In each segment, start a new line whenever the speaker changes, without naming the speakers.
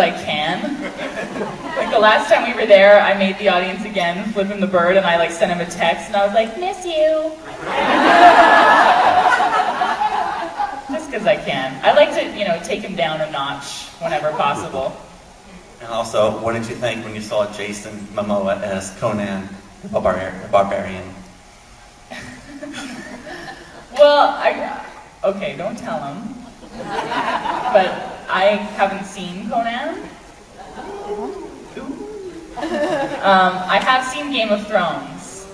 I can. Like the last time we were there, I made the audience again flip him the bird, and I like sent him a text, and I was like, miss you. Just because I can. I like to, take him down a notch whenever possible.
And also, what did you think when you saw Jason Momoa as Conan the Barbarian?
Well, okay, don't tell him. But I haven't seen Conan. I have seen Game of Thrones,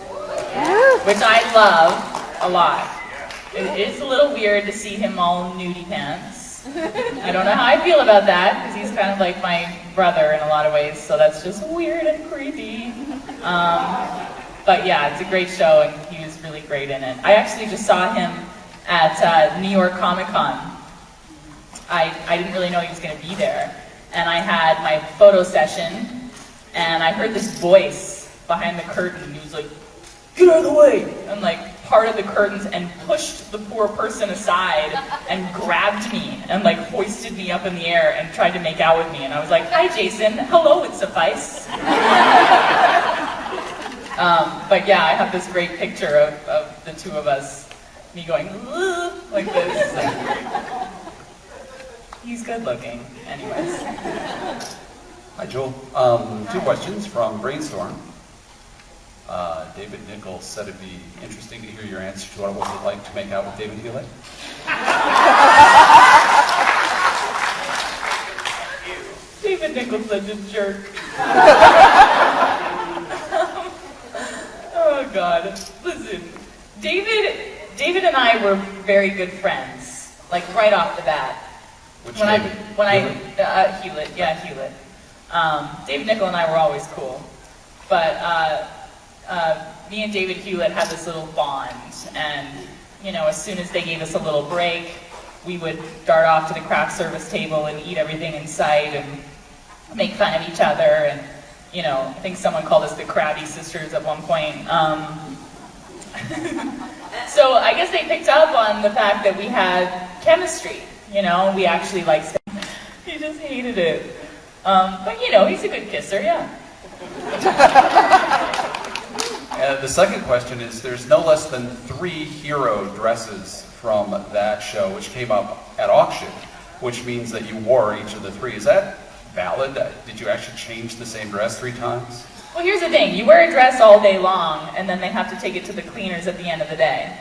which I love a lot. It is a little weird to see him all nudie pants. I don't know how I feel about that, because he's kind of like my brother in a lot of ways, so that's just weird and creepy. But yeah, it's a great show, and he was really great in it. I actually just saw him at New York Comic Con. I didn't really know he was going to be there, and I had my photo session, and I heard this voice behind the curtain. He was like, "Get out of the way!" and like parted the curtains and pushed the poor person aside and grabbed me and like hoisted me up in the air and tried to make out with me. And I was like, "Hi, Jason. Hello would suffice." But yeah, I have this great picture of the two of us, me going like this. He's good looking, anyways.
Hi, Joel. Two questions from Brainstorm. David Nichols said it'd be interesting to hear your answer to what was it like to make out with David Hewlett.
David Nichols such a jerk. Oh God. Listen, David and I were very good friends, like right off the bat. Hewlett. David Nichols and I were always cool, but me and David Hewlett had this little bond, and as soon as they gave us a little break, we would dart off to the craft service table and eat everything in sight and make fun of each other. And I think someone called us the Krabby Sisters at one point. So I guess they picked up on the fact that we had chemistry. We actually liked him. He just hated it. But he's a good kisser, yeah.
The second question is, there's no less than 3 hero dresses from that show, which came up at auction, which means that you wore each of the 3. Is that valid? Did you actually change the same dress 3 times?
Well, here's the thing. You wear a dress all day long, and then they have to take it to the cleaners at the end of the day.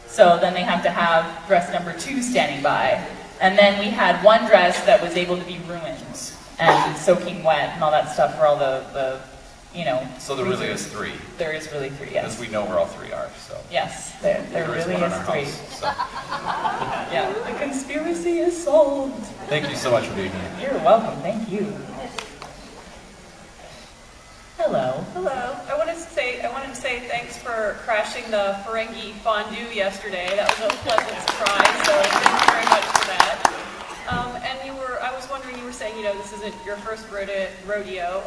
So then they have to have dress number 2 standing by. And then we had one dress that was able to be ruined and soaking wet and all that stuff for all the
So there really is 3.
There is really 3, yes.
Because we know where all 3 are, so.
Yes, there really is 3.
House, so.
Yeah, the conspiracy is solved.
Thank you so much for being here.
You're welcome, thank you. Hello.
Hello. I wanted to say thanks for crashing the Ferengi fondue yesterday. That was a pleasant surprise, so thank you very much for that. And I was wondering, you were saying, this isn't your first rodeo.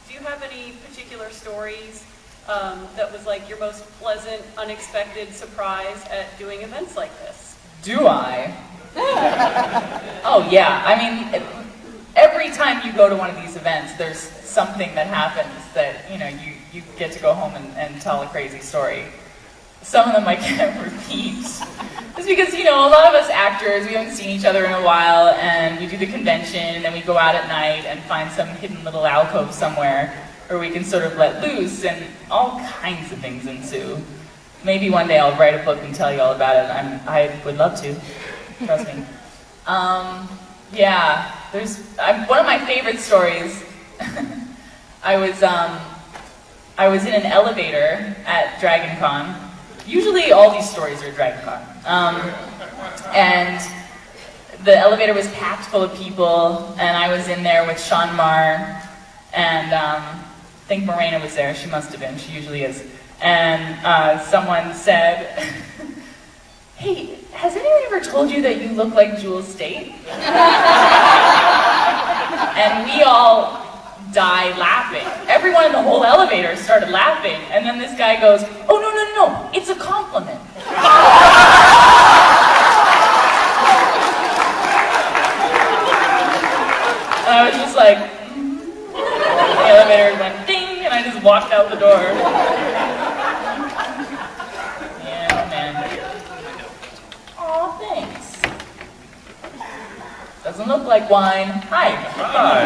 Do you have any particular stories that was like your most pleasant, unexpected surprise at doing events like this?
Do I? Oh yeah, I mean, every time you go to one of these events, there's something that happens that, you get to go home and tell a crazy story. Some of them I can't repeat. Just because, a lot of us actors, we haven't seen each other in a while, and we do the convention, and then we go out at night and find some hidden little alcove somewhere where we can sort of let loose, and all kinds of things ensue. Maybe one day I'll write a book and tell you all about it. I would love to. Trust me. Yeah, one of my favorite stories. I was in an elevator at DragonCon. Usually all these stories are at DragonCon. And the elevator was packed full of people, and I was in there with Sean Marr, and I think Morena was there. She must have been. She usually is. And someone said, "Hey, has anyone ever told you that you look like Jewel Staite?" And we all died laughing. Everyone in the whole elevator started laughing, and then this guy goes, "Oh, no, it's a compliment." I was just like, the elevator went ding, and I just walked out the door. Yeah, man. Aw, thanks. Doesn't look like wine. Hi.
Hi.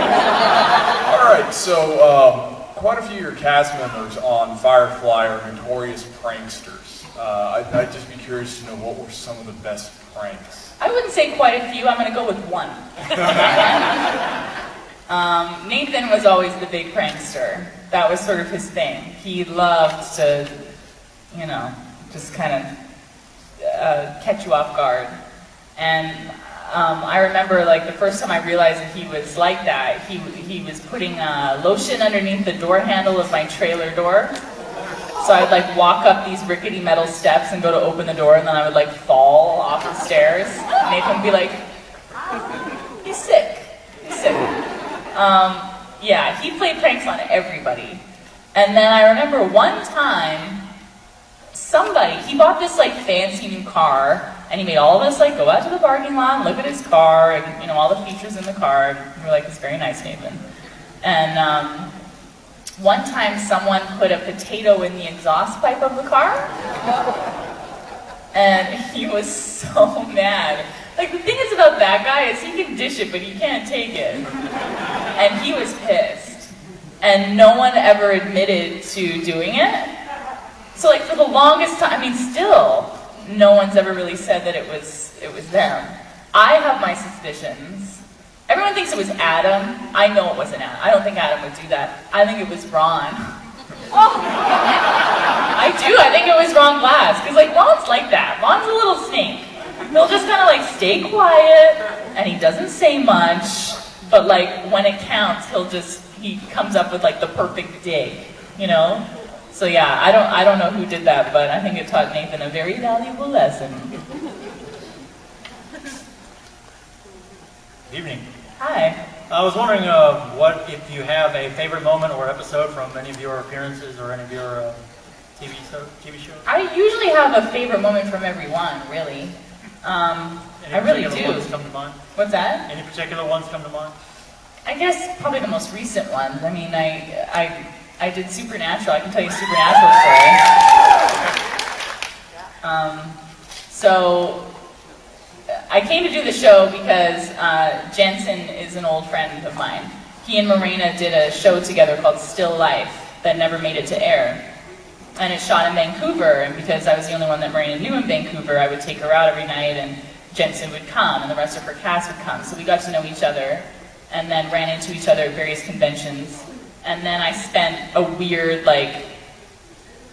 All right, so quite a few of your cast members on Firefly are notorious pranksters. I'd just be curious to know what were some of the best pranks.
I wouldn't say quite a few. I'm going to go with one. Nathan was always the big prankster. That was sort of his thing. He loved to, just kind of catch you off guard. And I remember, like, the first time I realized that he was like that, he was putting lotion underneath the door handle of my trailer door. So I'd, like, walk up these rickety metal steps and go to open the door, and then I would, like, fall off the stairs. Nathan would be like, he's sick. He's sick. Yeah, he played pranks on everybody. And then I remember one time, he bought this, like, fancy new car, and he made all of us, like, go out to the parking lot and look at his car, and, all the features in the car. And we were like, it's very nice, Nathan. And, one time someone put a potato in the exhaust pipe of the car, and he was so mad. Like, the thing is about that guy is he can dish it, but he can't take it. And he was pissed. And no one ever admitted to doing it. So, like, for the longest time, still, no one's ever really said that it was them. I have my suspicions. Everyone thinks it was Adam. I know it wasn't Adam. I don't think Adam would do that. I think it was Ron. I do. I think it was Ron Glass. Because, like, Ron's like that. Ron's a little snake. He'll just kind of, like, stay quiet, and he doesn't say much. But, like, when it counts, he comes up with, like, the perfect dig, So, yeah, I don't know who did that, but I think it taught Nathan a very valuable lesson.
Evening.
Hi.
I was wondering if you have a favorite moment or episode from any of your appearances or any of your TV shows?
I usually have a favorite moment from every one, really. I really do.
Any particular ones come to mind?
What's that?
Any particular ones come to mind?
I guess probably the most recent ones. I did Supernatural. I can tell you a Supernatural story. So I came to do the show because Jensen is an old friend of mine. He and Marina did a show together called Still Life that never made it to air. And it shot in Vancouver, and because I was the only one that Marina knew in Vancouver, I would take her out every night, and Jensen would come, and the rest of her cast would come. So we got to know each other, and then ran into each other at various conventions. And then I spent a weird,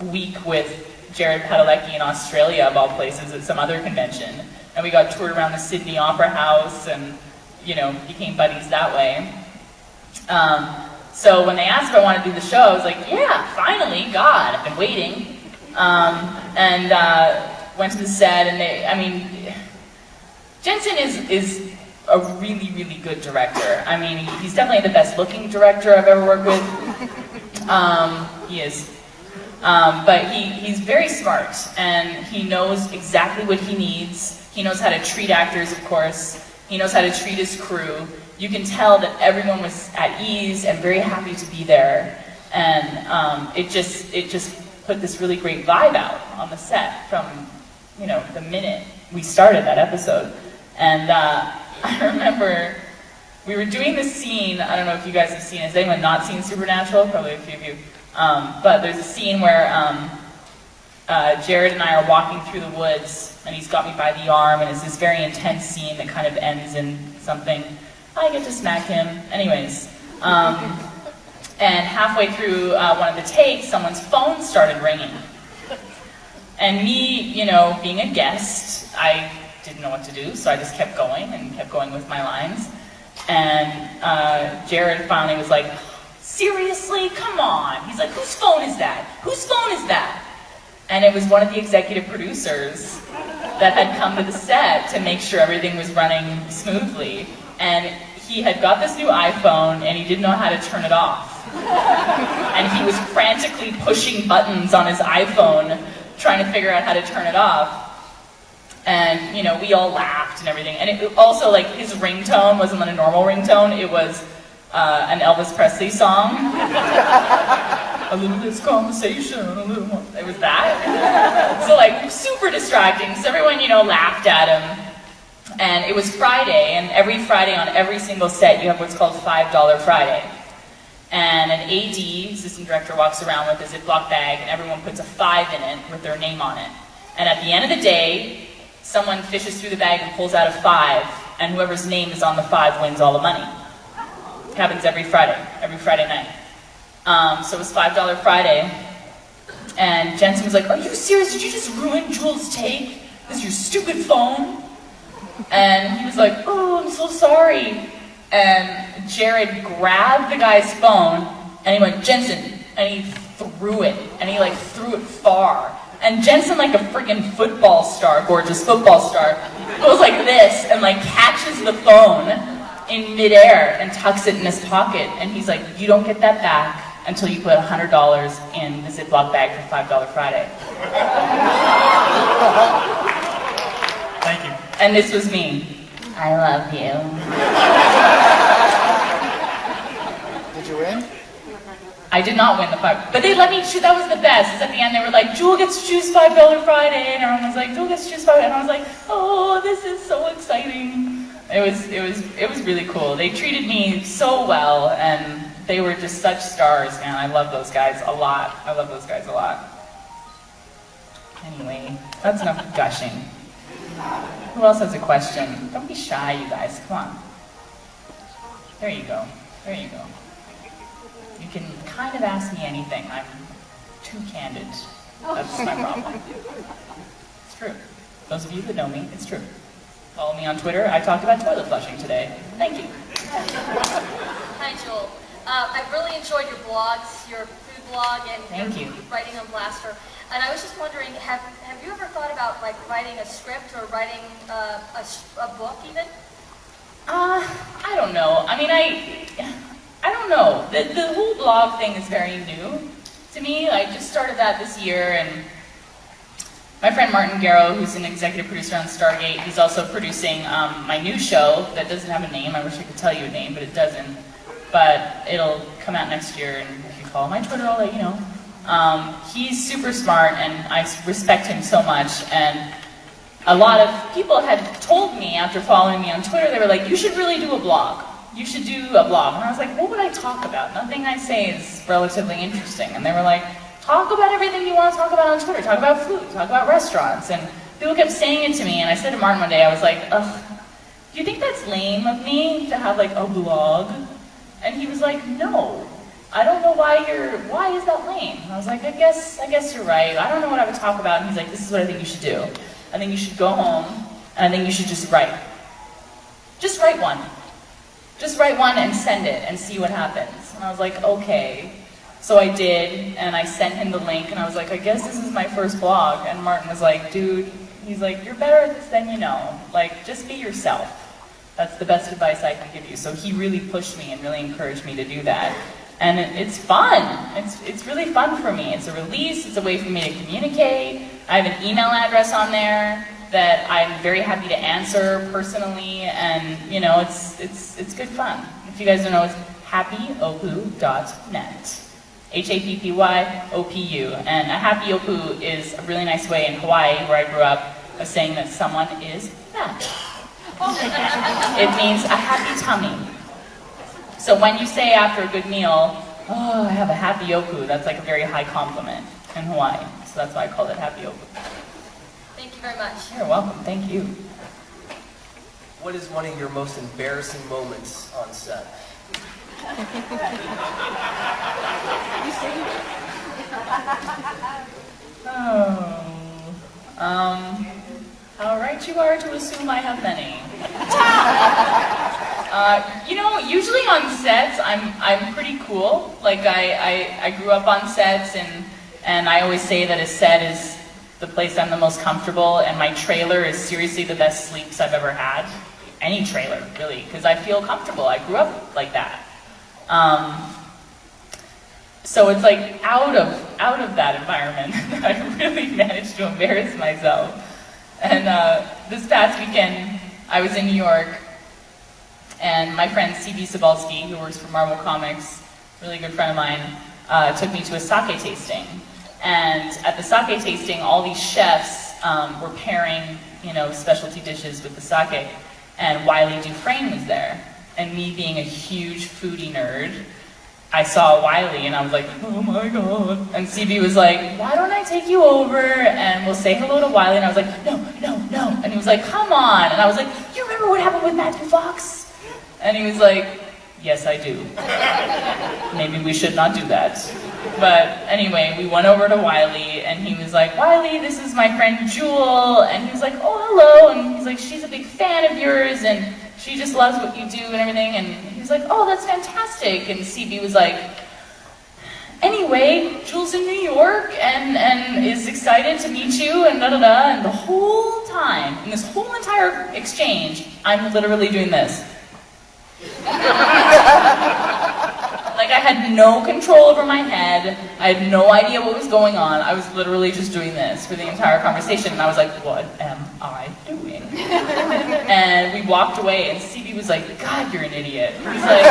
week with Jared Padalecki in Australia, of all places, at some other convention. And we got toured around the Sydney Opera House and, became buddies that way. So when they asked if I wanted to do the show, I was like, yeah, finally, God, I've been waiting. And went to the set, and Jensen is a really, really good director. He's definitely the best looking director I've ever worked with. He is. But he's very smart, and he knows exactly what he needs. He knows how to treat actors, of course. He knows how to treat his crew. You can tell that everyone was at ease and very happy to be there. And it just put this really great vibe out on the set from, the minute we started that episode. And I remember we were doing this scene. I don't know if you guys have seen it. Has anyone not seen Supernatural? Probably a few of you. But there's a scene where Jared and I are walking through the woods, and he's got me by the arm, and it's this very intense scene that kind of ends in something. I get to smack him. Anyways. And halfway through one of the takes, someone's phone started ringing. And me, being a guest, I didn't know what to do, so I just kept going with my lines. And Jared finally was like, seriously? Come on. He's like, whose phone is that? Whose phone is that? And it was one of the executive producers that had come to the set to make sure everything was running smoothly. And he had got this new iPhone, and he didn't know how to turn it off. And he was frantically pushing buttons on his iPhone, trying to figure out how to turn it off. And, we all laughed and everything. And it also, his ringtone wasn't a normal ringtone. It was an Elvis Presley song. A little less conversation, a little more. It was that. So like super distracting. So everyone, laughed at him. And it was Friday, and every Friday on every single set, you have what's called $5 Friday. And an AD, assistant director, walks around with a Ziploc bag, and everyone puts a 5 in it with their name on it. And at the end of the day, someone fishes through the bag and pulls out a 5, and whoever's name is on the 5 wins all the money. It happens every Friday night. So it was $5 Friday, and Jensen was like, "Are you serious? Did you just ruin Jules' take? This is your stupid phone?" And he was like, "Oh, I'm so sorry." And Jared grabbed the guy's phone, and he went, "Jensen," and he threw it, and he threw it far. And Jensen, like a freaking football star, gorgeous football star, goes like this, and catches the phone in midair and tucks it in his pocket. And he's like, "You don't get that back until you put $100 in the Ziploc bag for $5 Friday."
Thank you.
And this was me. I love you.
Did you win?
I did not win the 5, but they let me choose. That was the best. Is at the end they were like, "Jewel gets to choose $5 Friday," and everyone was like, "Jewel gets to choose $5," and I was like, "Oh, this is so exciting." It was really cool. They treated me so well, and they were just such stars, man. I love those guys a lot. Anyway, that's enough gushing. Who else has a question? Don't be shy, you guys. Come on. There you go. You can kind of ask me anything. I'm too candid. That's my problem. It's true. Those of you that know me, it's true. Follow me on Twitter. I talked about toilet flushing today. Thank you.
Hi, Jewel. I've really enjoyed your blogs, your food blog, and
Thank
your
you.
writing on Blaster. And I was just wondering, have you ever thought about writing a script or writing a book even?
I don't know. I mean, I don't know. The whole blog thing is very new to me. I just started that this year, and my friend Martin Garrow, who's an executive producer on Stargate, he's also producing my new show that doesn't have a name. I wish I could tell you a name, but it doesn't. But it'll come out next year, and if you follow my Twitter, I'll let you know. He's super smart, and I respect him so much, and a lot of people had told me after following me on Twitter, they were like, "You should really do a blog. You should do a blog." And I was like, "What would I talk about? Nothing I say is relatively interesting." And they were like, "Talk about everything you want to talk about on Twitter. Talk about food, talk about restaurants." And people kept saying it to me, and I said to Martin one day, I was like, "Ugh, do you think that's lame of me to have a blog?" And he was like, "No. I don't know why is that lame?" And I was like, I guess you're right. I don't know what I would talk about." And he's like, "This is what I think you should do. I think you should go home, and I think you should just write. Just write one. Just write one and send it and see what happens." And I was like, "Okay." So I did, and I sent him the link, and I was like, "I guess this is my first blog." And Martin was like, "Dude," he's like, "you're better at this than you know. Just be yourself. That's the best advice I can give you." So he really pushed me and really encouraged me to do that. And it's fun. It's really fun for me. It's a release. It's a way for me to communicate. I have an email address on there that I'm very happy to answer personally, and it's good fun. If you guys don't know, it's happyopu.net. HAPPYOPU. And a happy opu is a really nice way in Hawaii, where I grew up, of saying that someone is fat. It means a happy tummy. So when you say after a good meal, "Oh, I have a happy opu," that's a very high compliment in Hawaii. So that's why I call it happy opu.
Thank you very much.
You're welcome. Thank you.
What is one of your most embarrassing moments on set?
How right you are to assume I have many. Usually on sets, I'm pretty cool. I grew up on sets, and I always say that a set is the place I'm the most comfortable, and my trailer is seriously the best sleeps I've ever had. Any trailer, really, because I feel comfortable. I grew up like that. So it's out of that environment that I really managed to embarrass myself. And this past weekend, I was in New York, and my friend C.B. Cebulski, who works for Marvel Comics, really good friend of mine, took me to a sake tasting. And at the sake tasting, all these chefs were pairing, specialty dishes with the sake. And Wiley Dufresne was there. And me being a huge foodie nerd, I saw Wiley and I was like, oh my god. And CB was like, why don't I take you over and we'll say hello to Wiley? And I was like, no. And he was like, come on. And I was like, you remember what happened with Matthew Fox? And he was like, yes, I do. Maybe we should not do that. But anyway, we went over to Wiley and he was like, Wiley, this is my friend Jewel. And he was like, oh, hello. And he's like, she's a big fan of yours and she just loves what you do and everything. And he was like, oh, that's fantastic. And CB was like, anyway, Jewel's in New York and is excited to meet you and da-da-da. And the whole time, in this whole entire exchange, I'm literally doing this. Like I had no control over my head. I had no idea what was going on. I was literally just doing this for the entire conversation. And I was like, what am I doing? And we walked away and CB was like, God, you're an idiot. He's like,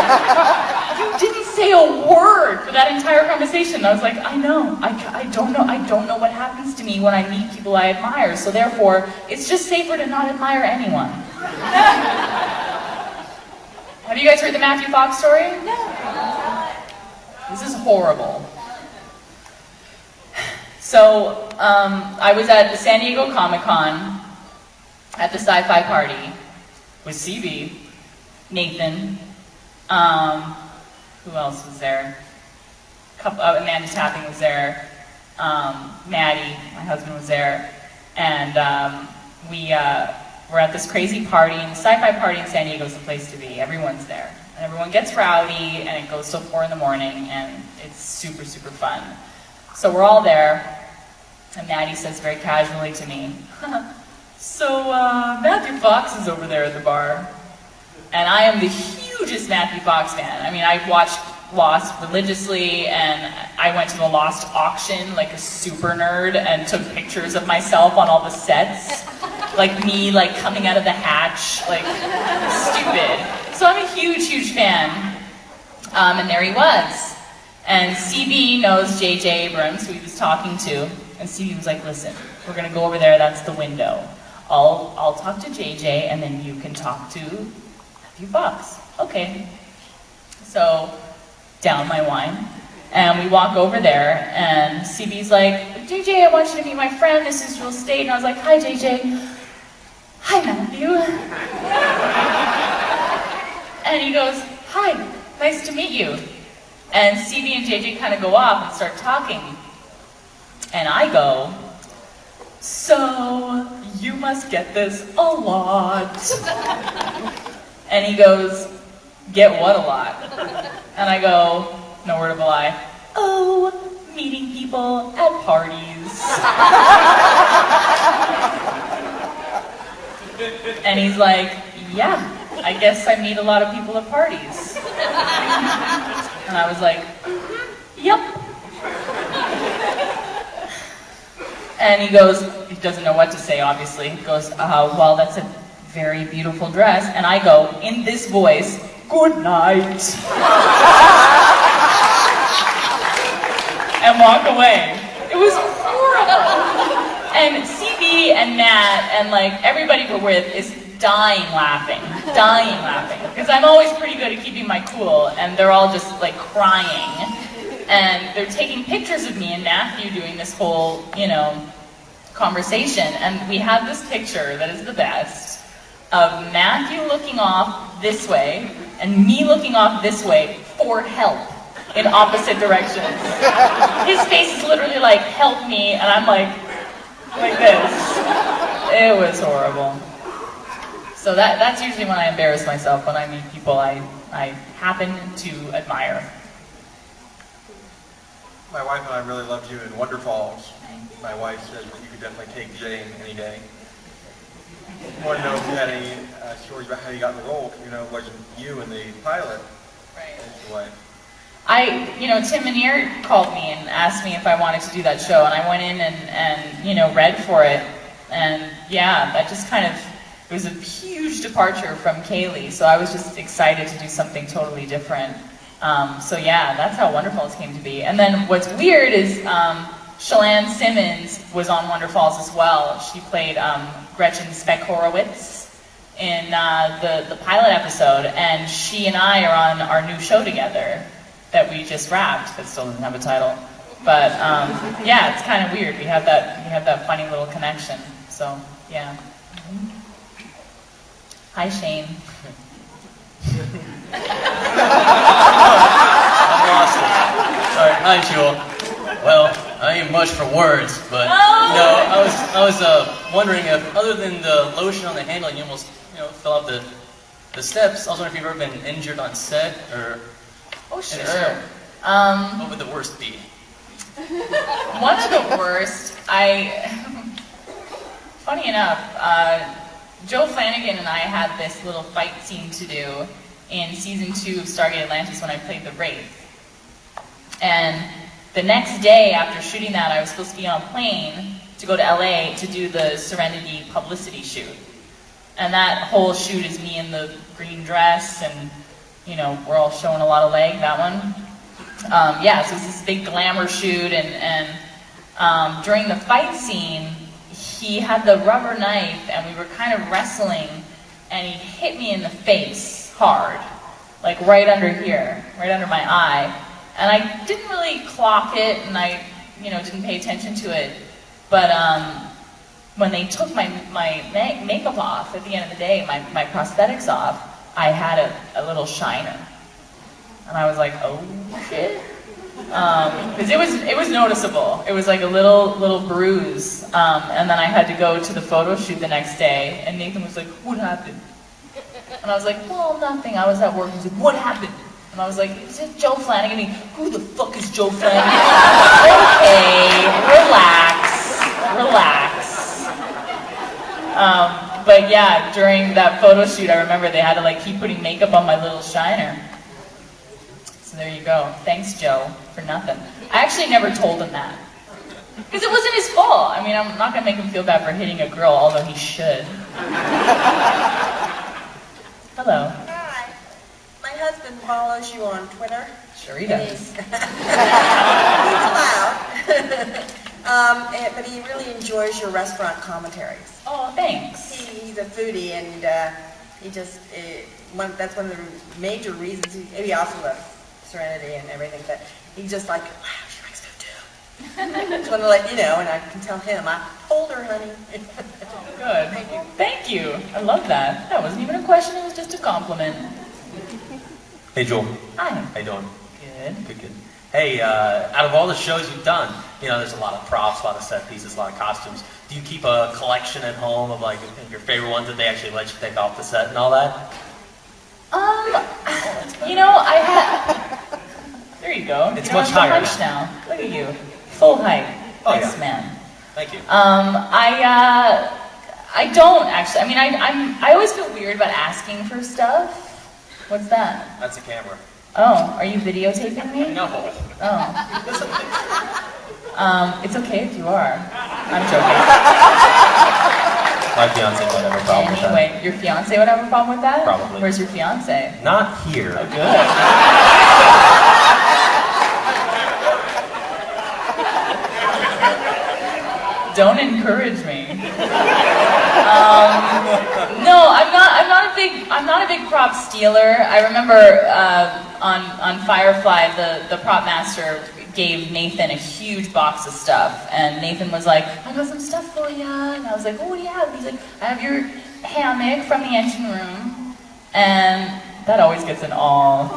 you didn't say a word for that entire conversation. And I was like, I know. I don't know what happens to me when I meet people I admire. So therefore, it's just safer to not admire anyone. Have you guys heard the Matthew Fox story? No. This is horrible. So, I was at the San Diego Comic-Con at the sci-fi party with CB, Nathan, who else was there? Amanda Tapping was there, Maddie, my husband, was there, and we were at this crazy party, and the sci-fi party in San Diego is the place to be. Everyone's there. And everyone gets rowdy, and it goes till 4 in the morning, and it's super, super fun. So we're all there, and Maddie says very casually to me, so Matthew Fox is over there at the bar. And I am the hugest Matthew Fox fan. I mean, I watched Lost religiously, and I went to the Lost auction like a super nerd and took pictures of myself on all the sets. Like me, like coming out of the hatch, like stupid. So I'm a huge, huge fan. And there he was. And CB knows J.J. Abrams, who he was talking to. And CB was like, listen, we're going to go over there, that's the window. I'll talk to J.J. and then you can talk to Matthew Fox. Okay. So, down my wine. And we walk over there, and CB's like, JJ, I want you to meet my friend, this is Jewel Staite. And I was like, hi, JJ. Hi, Matthew. And he goes, hi, nice to meet you. And CB and JJ kind of go off and start talking. And I go, so, you must get this a lot. And he goes, get what a lot? And I go, no word of a lie, oh, meeting people at parties. And he's like, yeah, I guess I meet a lot of people at parties. And I was like, yep. And he goes, he doesn't know what to say, obviously. He goes, well, that's a very beautiful dress. And I go, in this voice, good night. And walk away. It was horrible. And CB and Matt and like everybody we're with is dying laughing. Because I'm always pretty good at keeping my cool, and they're all just like crying. And they're taking pictures of me and Matthew doing this whole, conversation. And we have this picture that is the best of Matthew looking off this way and me looking off this way for help in opposite directions. His face is literally like, help me, and I'm like this. It was horrible. So that's usually when I embarrass myself, when I meet people I happen to admire.
My wife and I really loved you in Wonder Falls. My wife said that you could definitely take Jane any day. I want to know if you had any stories about how you got in the role, because it wasn't you in the pilot.
Right.
It's your wife.
Tim Minear called me and asked me if I wanted to do that show, and I went in and read for it, and yeah, that just kind of it was a huge departure from Kaylee, so I was just excited to do something totally different. So yeah, that's how Wonderfalls came to be. And then what's weird is Shalane Simmons was on Wonderfalls as well. She played Gretchen Speck Horowitz in the pilot episode, and she and I are on our new show together that we just wrapped, that still doesn't have a title. But yeah, it's kind of weird. We have that funny little connection. So yeah. Hi, Shane.
I'm lost. Sorry. Hi, Jewel. Well, I ain't much for words, but I was wondering if, other than the lotion on the handle, and you almost fell off the steps. I was wondering if you've ever been injured on set or.
Oh sure.
What would the worst be?
One of the worst. Funny enough, Joe Flanagan and I had this little fight scene to do in season 2 of Stargate Atlantis when I played the Wraith. And the next day after shooting that, I was supposed to be on a plane to go to LA to do the Serenity publicity shoot. And that whole shoot is me in the green dress, and we're all showing a lot of leg, that one. Yeah, so it's this big glamour shoot, and during the fight scene, he had the rubber knife, and we were kind of wrestling, and he hit me in the face hard, like right under here, right under my eye. And I didn't really clock it, and I, didn't pay attention to it. But when they took my makeup off at the end of the day, my prosthetics off, I had a little shiner, and I was like, oh shit. Because it was noticeable. It was like a little bruise, and then I had to go to the photo shoot the next day, and Nathan was like, what happened? And I was like, well, nothing, I was at work. He was like, what happened? And I was like, is it Joe Flanagan? And he, who the fuck is Joe Flanagan? Okay, relax. But yeah, during that photo shoot, I remember they had to keep putting makeup on my little shiner. So there you go. Thanks, Joe, for nothing. I actually never told him that. Because it wasn't his fault. I mean, I'm not going to make him feel bad for hitting a girl, although he should. Hello.
Hi. My husband follows you on Twitter.
Sure he does.
He's loud. But he really enjoys your restaurant commentaries.
Oh, thanks.
He's a foodie, and he just, that's one of the major reasons. He also loves Serenity and everything, but he's just like, wow, she likes food too. I just want to let you know, and I can tell him, I told her, honey.
Oh, good. Thank you. I love that. That wasn't even a question, it was just a compliment.
Hey, Joel.
Hi.
How you doing?
Good.
Good. Hey, out of all the shows you've done, there's a lot of props, a lot of set pieces, a lot of costumes. Do you keep a collection at home of your favorite ones that they actually let you take off the set and all that?
I had. There you go.
It's
You're
much
on the
higher
punch now. Look at you, full height.
Oh,
Nice
yeah.
man.
Thank you.
I don't actually. I mean, I always feel weird about asking for stuff. What's that?
That's a camera.
Oh, are you videotaping me?
No.
Oh. It's okay if you are. I'm joking.
My fiance might have a problem with that.
Anyway, your fiance would have a problem with that?
Probably.
Where's your fiance?
Not here.
Oh, good. Don't encourage me. No, I'm not a big prop stealer. I remember on Firefly, the prop master gave Nathan a huge box of stuff, and Nathan was like, I got some stuff for you, and I was like, oh, what do you have? And he's like, I have your hammock from the engine room, and that always gets an awe.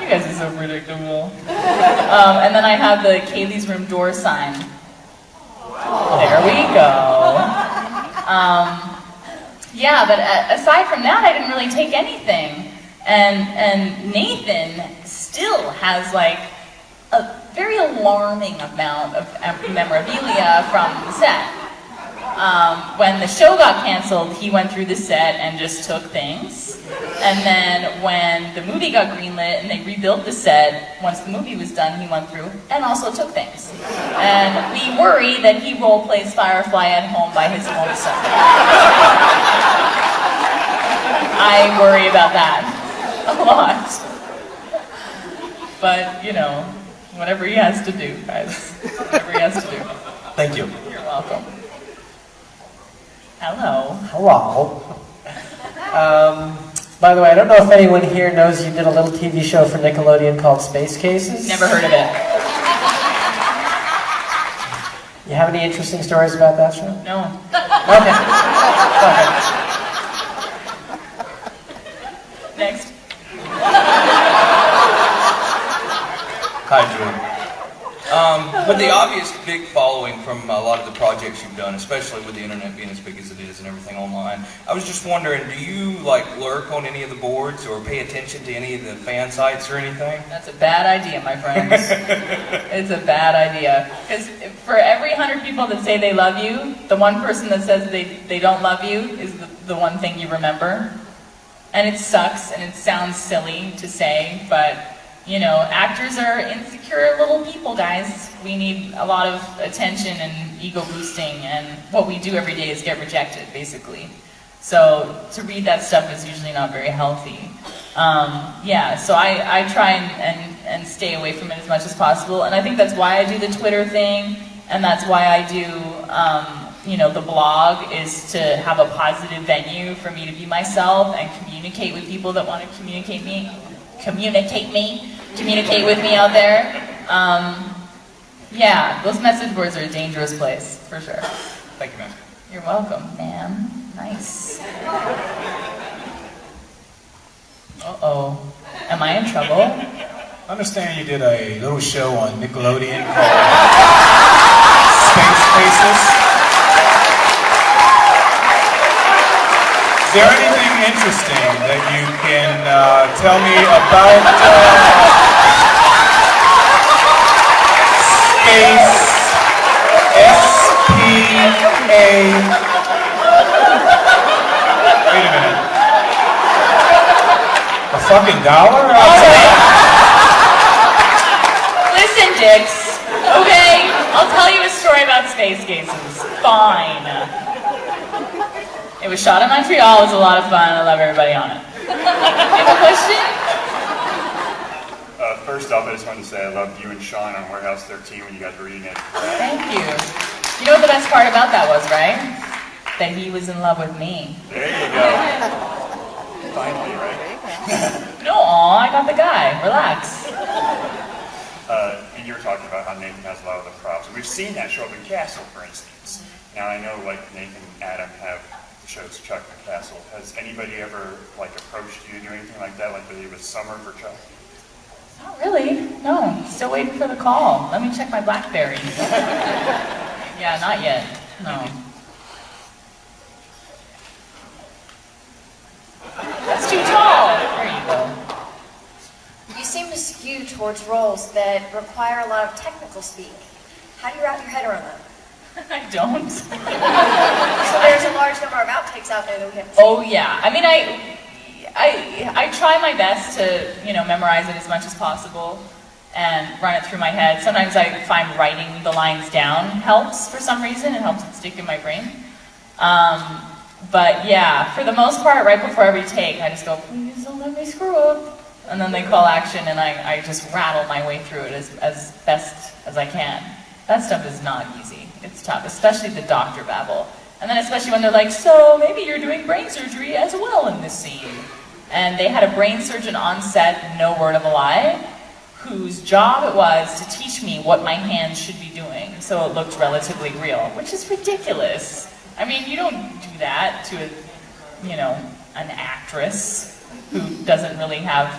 You guys are so predictable. And then I have the Kaylee's room door sign. There we go. Yeah, but aside from that, I didn't really take anything. And Nathan still has a very alarming amount of memorabilia from the set. when the show got canceled, he went through the set and just took things. And then when the movie got greenlit and they rebuilt the set, once the movie was done, he went through and also took things. And we worry that he role plays Firefly at home by his lonesome. I worry about that a lot. But, you know, whatever he has to do, guys. Whatever he has to do.
Thank you.
You're welcome. Hello.
Hello. By the way, I don't know if anyone here knows you did a little TV show for Nickelodeon called Space Cases.
Never heard of it.
You have any interesting stories about that show?
No.
Okay.
Next.
Hi, Julie. With the obvious big following from a lot of the projects you've done, especially with the internet being as big as it is and everything online, I was just wondering, do you lurk on any of the boards or pay attention to any of the fan sites or anything?
That's a bad idea, my friends. It's a bad idea. Because for every 100 people that say they love you, the one person that says they don't love you is the one thing you remember. And it sucks and it sounds silly to say, but you know, actors are insecure little people, guys. We need a lot of attention and ego boosting, and what we do every day is get rejected, basically. So to read that stuff is usually not very healthy. Yeah, so I try and stay away from it as much as possible, and I think that's why I do the Twitter thing, and that's why I do, you know, the blog, is to have a positive venue for me to be myself and communicate with people that want to communicate with me out there. Yeah, those message boards are a dangerous place, for sure.
Thank you, ma'am.
You're welcome, ma'am. Nice. Uh-oh. Am I in trouble?
I understand you did a little show on Nickelodeon called Space Cases. Is there anything interesting that you can tell me about Space S-P-A? Wait a minute. A fucking dollar?
Listen, dicks. Okay, I'll tell you a story about Space Cases. Fine. It was shot in Montreal. It was a lot of fun. I love everybody on it. You have a question?
First off, I just wanted to say I loved you and Sean on Warehouse 13 when you guys were reunited.
Thank you. You know what the best part about that was, right? That he was in love with me.
There you go. Finally, right?
No, I got the guy. Relax.
And you were talking about how Nathan has a lot of the props. And we've seen that show up in Castle, for instance. Now I know Nathan and Adam have the shows Chuck and Castle. Has anybody ever approached you to do anything like that, like maybe with Summer for Chuck?
Not really. No. Still waiting for the call. Let me check my BlackBerry. Yeah, not yet. No. That's too tall. There you go.
You seem to skew towards roles that require a lot of technical speak. How do you wrap your head around that?
I don't.
So there's a large number of outtakes out there that we haven't seen.
Oh yeah. I mean, I try my best to, memorize it as much as possible and run it through my head. Sometimes I find writing the lines down helps for some reason. It helps it stick in my brain. But yeah, for the most part, right before every take, I just go, please don't let me screw up. And then they call action and I just rattle my way through it as best as I can. That stuff is not easy. It's tough, especially the doctor babble. And then especially when they're like, so maybe you're doing brain surgery as well in this scene. And they had a brain surgeon on set, no word of a lie, whose job it was to teach me what my hands should be doing so it looked relatively real, which is ridiculous. I mean, you don't do that to an actress who doesn't really have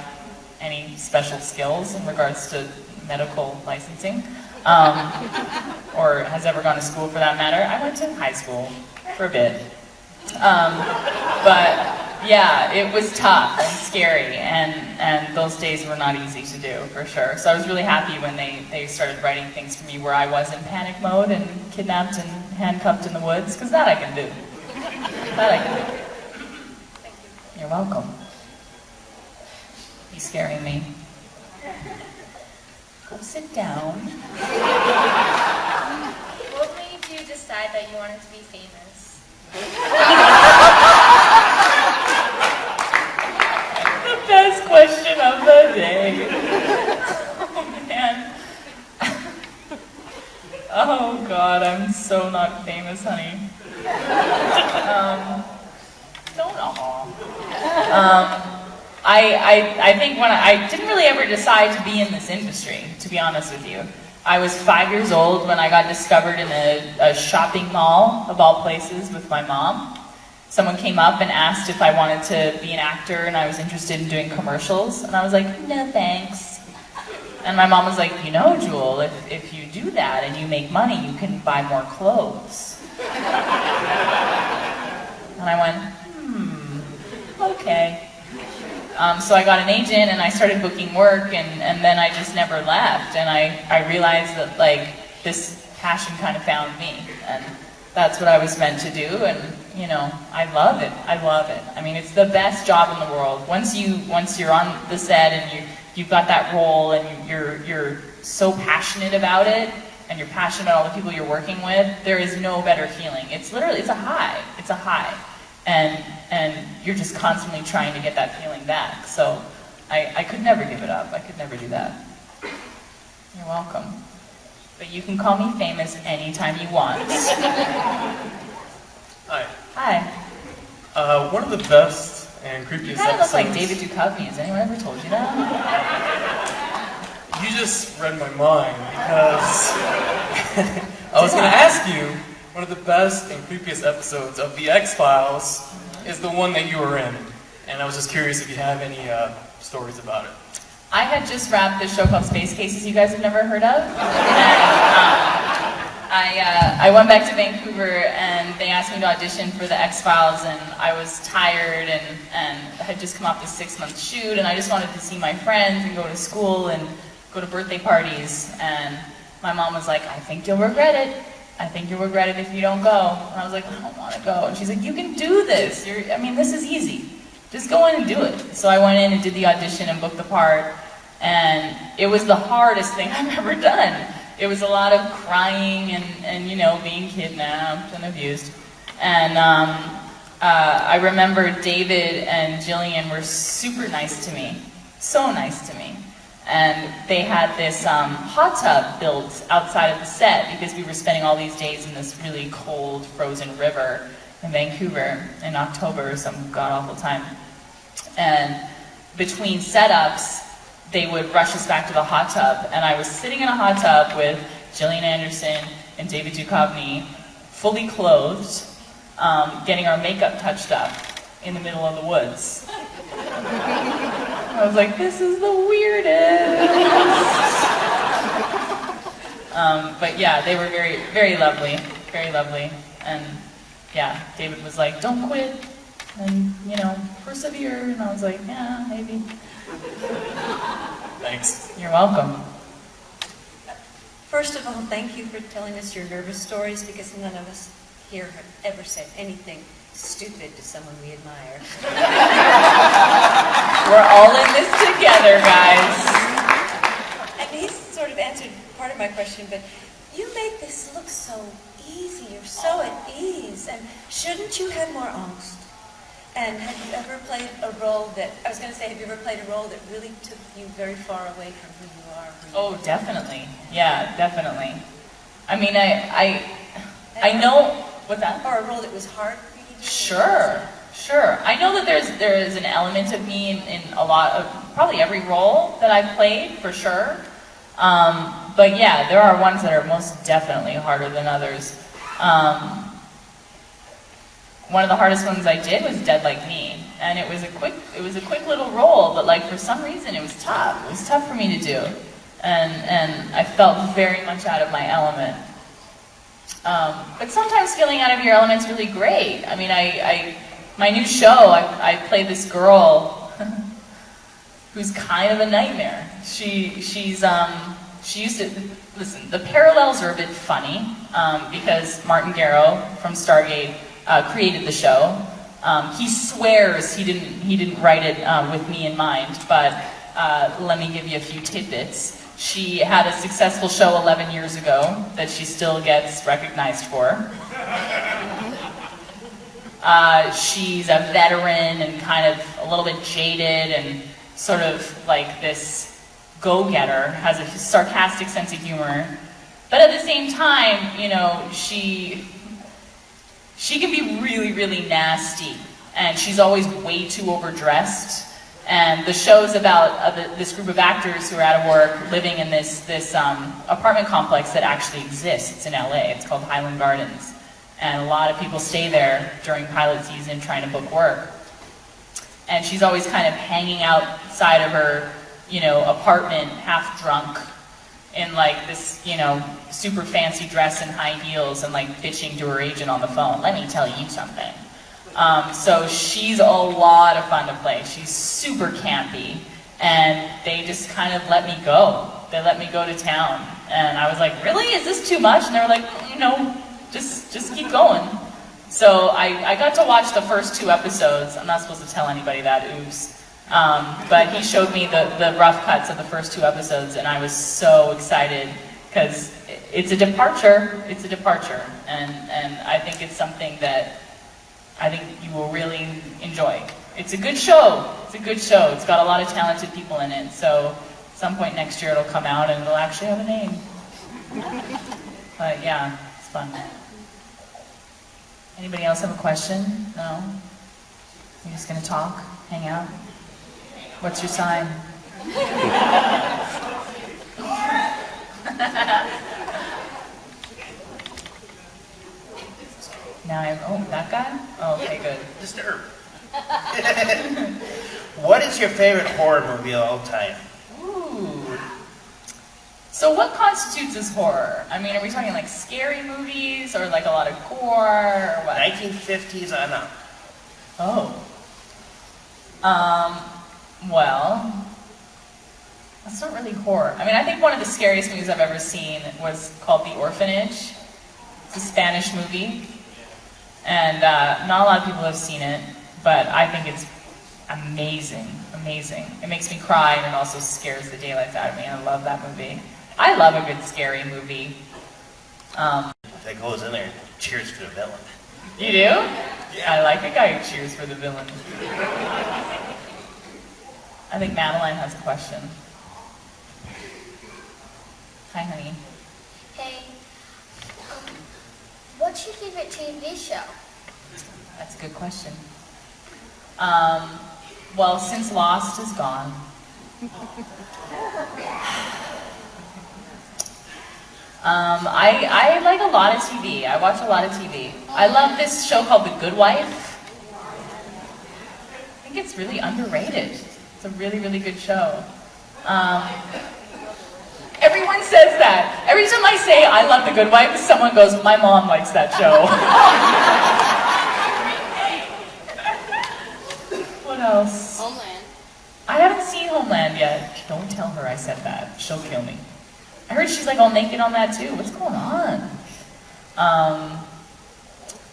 any special skills in regards to medical licensing. Or has ever gone to school for that matter. I went to high school for a bit. But yeah, it was tough and scary, and those days were not easy to do, for sure. So I was really happy when they started writing things for me where I was in panic mode and kidnapped and handcuffed in the woods, because that I can do. That I can do. You're welcome. He's scaring me. Go sit down.
What made you decide that you wanted to be famous?
The best question of the day. Oh, man. Oh, God, I'm so not famous, honey. Don't aw. I think when I didn't really ever decide to be in this industry, to be honest with you. I was 5 years old when I got discovered in a shopping mall, of all places, with my mom. Someone came up and asked if I wanted to be an actor and I was interested in doing commercials. And I was like, no thanks. And my mom was like, you know, Jewel, if you do that and you make money, you can buy more clothes. And I went, okay. So I got an agent and I started booking work and then I just never left. And I realized that like this passion kind of found me and that's what I was meant to do. And you know, I love it. I love it. I mean, it's the best job in the world. Once you're on the set and you've got that role and you're so passionate about it and you're passionate about all the people you're working with, there is no better feeling. It's literally, it's a high. It's a high. And you're just constantly trying to get that feeling back. So I could never give it up. I could never do that. You're welcome. But you can call me famous anytime you want.
Hi.
Hi.
One of the best and creepiest
You kind of look
episodes...
like David Duchovny. Has anyone ever told you that?
You just read my mind because I was going to ask you, one of the best and creepiest episodes of The X-Files is the one that you were in. And I was just curious if you have any stories about it.
I had just wrapped this show called Space Cases you guys have never heard of. And I went back to Vancouver and they asked me to audition for the X-Files and I was tired and had just come off this 6-month shoot and I just wanted to see my friends and go to school and go to birthday parties. And my mom was like, I think you'll regret it. I think you'll regret it if you don't go. And I was like, I don't want to go. And she's like, you can do this. This is easy. Just go in and do it. So I went in and did the audition and booked the part. And it was the hardest thing I've ever done. It was a lot of crying and you know, being kidnapped and abused. And I remember David and Jillian were super nice to me. So nice to me. And they had this hot tub built outside of the set because we were spending all these days in this really cold, frozen river in Vancouver in October, some god-awful time. And between setups, they would rush us back to the hot tub. And I was sitting in a hot tub with Gillian Anderson and David Duchovny, fully clothed, getting our makeup touched up in the middle of the woods. I was like, this is the weirdest. But yeah, they were very, very lovely, very lovely. And yeah, David was like, don't quit, and you know, persevere. And I was like, yeah, maybe.
Thanks.
You're welcome.
First of all, thank you for telling us your nervous stories because none of us here have ever said anything stupid to someone we admire.
We're all in this together, guys.
And he sort of answered part of my question, but you make this look so easy. You're so at ease. And shouldn't you have more angst? And have you ever played a role that, I was going to say, have you ever played a role that really took you very far away from who you are?
Oh, definitely. Yeah, definitely. I mean, I know, what's that?
Or a role that was hard for you to do?
Sure. I know that there is an element of me in a lot of, probably every role that I've played, for sure. But yeah, there are ones that are most definitely harder than others. One of the hardest ones I did was Dead Like Me, and it was a quick little role, but like for some reason it was tough. It was tough for me to do, and I felt very much out of my element. But sometimes feeling out of your element's really great. I mean, my new show, I play this girl who's kind of a nightmare. She's she used to, listen, the parallels are a bit funny because Martin Garrow from Stargate created the show. He swears he didn't write it with me in mind, but let me give you a few tidbits. She had a successful show 11 years ago that she still gets recognized for. She's a veteran and kind of a little bit jaded and sort of like this go-getter, has a sarcastic sense of humor. But at the same time, you know, she can be really, really nasty. And she's always way too overdressed. And the show's about this group of actors who are out of work living in this apartment complex that actually exists. It's in LA. It's called Highland Gardens. And a lot of people stay there during pilot season trying to book work. And she's always kind of hanging outside of her, you know, apartment, half drunk, in like this, you know, super fancy dress and high heels, and like bitching to her agent on the phone. Let me tell you something. So she's a lot of fun to play. She's super campy, and they just kind of let me go. They let me go to town, and I was like, really? Is this too much? And they were like, you know, just keep going. So I got to watch the first 2 episodes. I'm not supposed to tell anybody that, oops. But he showed me the rough cuts of the first 2 episodes, and I was so excited because it's a departure. It's a departure, and I think it's something that I think you will really enjoy. It's a good show. It's a good show. It's got a lot of talented people in it. So at some point next year it'll come out and it'll actually have a name. But yeah, it's fun. Anybody else have a question? No? You're just gonna talk? Hang out? What's your sign? Now that guy? Oh, okay, good.
Disturb. What is your favorite horror movie of all time?
Ooh. So what constitutes as horror? I mean, are we talking like scary movies or like a lot of gore or what?
1950s on up.
Oh. Well, that's not really horror. I mean, I think one of the scariest movies I've ever seen was called The Orphanage. It's a Spanish movie. And not a lot of people have seen it, but I think it's amazing, amazing. It makes me cry and it also scares the daylights out of me. I love that movie. I love a good scary movie.
That goes in there, cheers for the villain.
You do? Yeah. I like a guy who cheers for the villain. I think Madeline has a question. Hi, honey.
Hey, what's your favorite TV show?
That's a good question. Well, since Lost is gone, I like a lot of TV. I watch a lot of TV. I love this show called The Good Wife. I think it's really underrated. It's a really, really good show. Everyone says that. Every time I say I love The Good Wife, someone goes, my mom likes that show. What else?
Homeland.
I haven't seen Homeland yet. Don't tell her I said that. She'll kill me. I heard she's like all naked on that too. What's going on?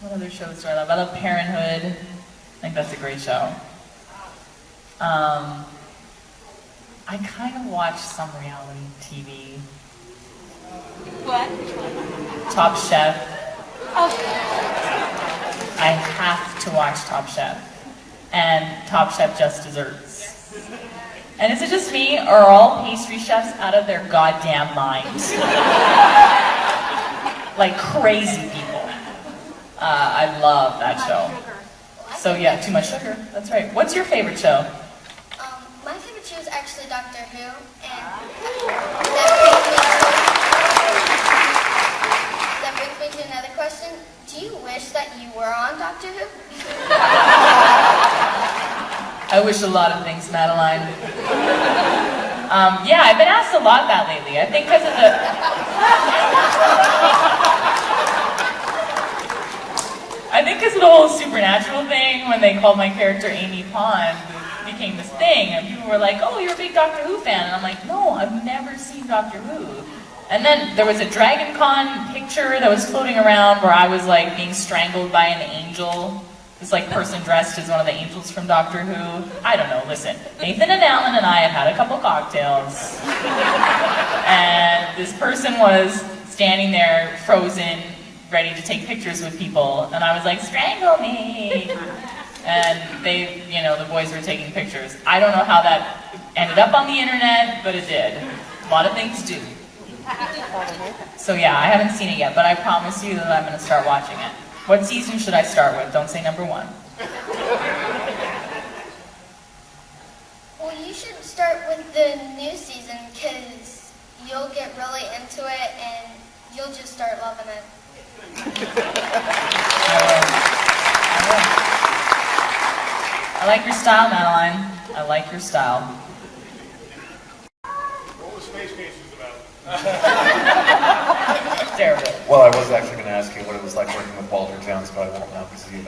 What other shows do I love? I love Parenthood. I think that's a great show. I kind of watch some reality TV.
What?
Top Chef.
Oh.
I have to watch Top Chef. And Top Chef Just Desserts. And is it just me, or are all pastry chefs out of their goddamn minds? Like crazy people. I love that show. So yeah, Too Much Sugar. That's right. What's your favorite show?
My favorite show is actually Doctor Who, and that brings me to another question. Do you wish that you were on Doctor Who?
I wish a lot of things, Madeline. Yeah, I've been asked a lot that lately. I think because of the... I think because of the whole supernatural thing, when they called my character Amy Pond, became this thing, and people were like, oh, you're a big Doctor Who fan. And I'm like, no, I've never seen Doctor Who. And then there was a Dragon Con picture that was floating around where I was like being strangled by an angel. This like person dressed as one of the angels from Doctor Who. I don't know, listen. Nathan and Alan and I have had a couple cocktails. And this person was standing there frozen, ready to take pictures with people. And I was like, strangle me. And they, you know, the boys were taking pictures. I don't know how that ended up on the internet, but it did. A lot of things do. So yeah, I haven't seen it yet, but I promise you that I'm going to start watching it. What season should I start with? Don't say number 1.
Well, you should start with the new season because you'll get really into it and you'll just start loving it.
I like your style, Madeline. I like your style.
What was Space Cases about?
Terrible.
Well, I was actually going to ask you what it was like working with Walter Jones, but I won't now because you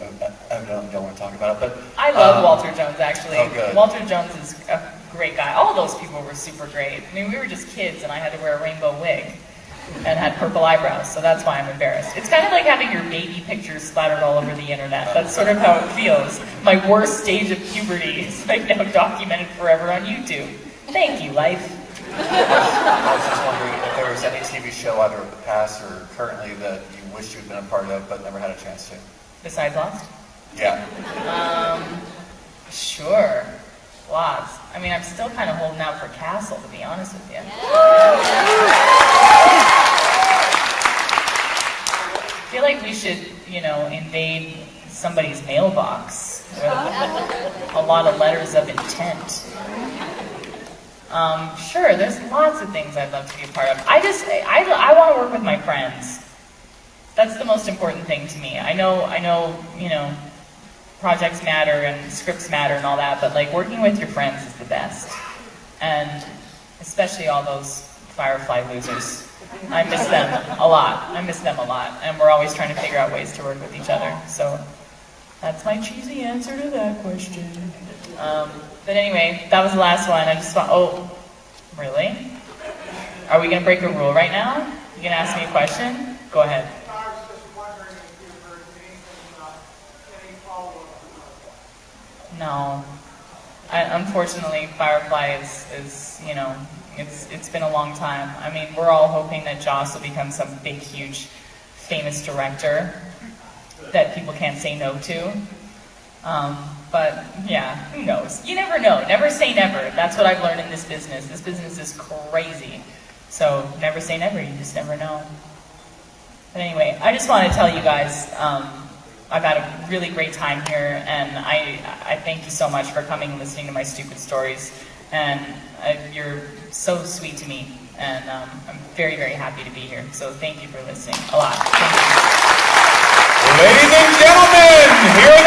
evidently don't want to talk about it. But
I love Walter Jones, actually.
Oh, good.
Walter Jones is a great guy. All those people were super great. I mean, we were just kids, and I had to wear a rainbow wig and had purple eyebrows, so that's why I'm embarrassed. It's kind of like having your baby pictures splattered all over the internet. That's sort of how it feels. My worst stage of puberty is like now documented forever on YouTube. Thank you, life.
I was just wondering if there was any TV show, either of the past or currently, that you wish you'd been a part of but never had a chance to.
Besides Lost?
Yeah.
Sure. Lots. I mean, I'm still kind of holding out for Castle, to be honest with you. I feel like we should, you know, invade somebody's mailbox with a lot of letters of intent. Sure, there's lots of things I'd love to be a part of. I want to work with my friends. That's the most important thing to me. I know, you know, projects matter and scripts matter and all that, but like working with your friends is the best. And especially all those Firefly losers. I miss them a lot. And we're always trying to figure out ways to work with each other. So that's my cheesy answer to that question. But anyway, that was the last one. I just thought, oh, really? Are we going to break a rule right now? You going to ask me a question? Go ahead. No. Unfortunately, Firefly is, you know, it's been a long time. I mean, we're all hoping that Joss will become some big, huge, famous director that people can't say no to. But yeah, who knows? You never know. Never say never. That's what I've learned in this business. This business is crazy. So never say never. You just never know. But anyway, I just want to tell you guys, I've had a really great time here, and I thank you so much for coming and listening to my stupid stories. And you're so sweet to me, and I'm very, very happy to be here. So thank you for listening a lot. Thank you.
Ladies and gentlemen, here